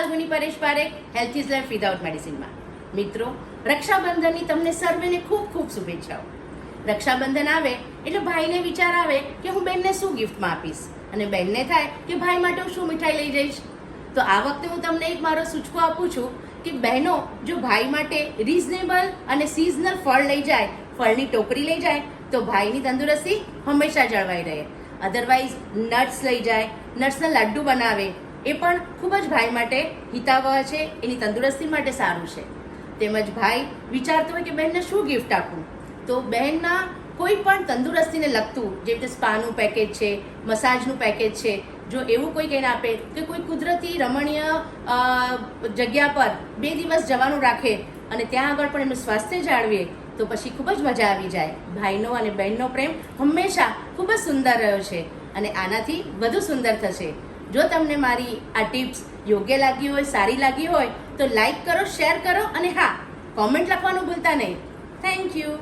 Falguni Paresh Parekh, health is life without મેડિસિનમાં. મિત્રો, રક્ષાબંધનની તમને સર્વેને ખૂબ ખૂબ શુભેચ્છાઓ. રક્ષાબંધન આવે એટલે ભાઈને વિચાર આવે કે હું બહેનને શું ગિફ્ટમાં આપીશ, અને બહેનને થાય કે ભાઈ માટે હું શું મીઠાઈ લઈ જઈશ. તો આ વખતે હું તમને એક મારો સૂચકો આપું છું કે બહેનો જો ભાઈ માટે રીઝનેબલ અને સિઝનલ ફળ લઈ જાય, ફળની ટોકરી લઈ જાય, તો ભાઈની તંદુરસ્તી હંમેશા જળવાઈ રહે. અધરવાઇઝ નટ્સ લઈ જાય, નટ્સના લાડ્ડુ બનાવે, એ પણ ખૂબ જ ભાઈ માટે હિતાવહ છે, એની તંદુરસ્તી માટે સારું છે. તેમજ ભાઈ વિચારતો હોય કે બહેનને શું ગિફ્ટ આપું, તો બહેનના કોઈ પણ તંદુરસ્તીને લગતું, જેમ કે સ્પાનું પેકેજ છે, મસાજનું પેકેજ છે, જો એવું કોઈ કહીને આપે કે કોઈ કુદરતી રમણીય જગ્યા પર 2 દિવસ જવાનું રાખે અને ત્યાં આગળ પણ એમનું સ્વાસ્થ્ય જાળવીએ, તો પછી ખૂબ જ મજા આવી જાય. ભાઈનો અને બહેનનો પ્રેમ હંમેશા ખૂબ જ સુંદર રહ્યો છે અને આનાથી વધુ સુંદર થશે. જો તમને મારી આ ટિપ્સ યોગ્ય લાગી હોય, સારી લાગી હોય, તો લાઈક કરો, શેર કરો અને હા, કોમેન્ટ લખવાનું ભૂલતા નહીં. Thank you.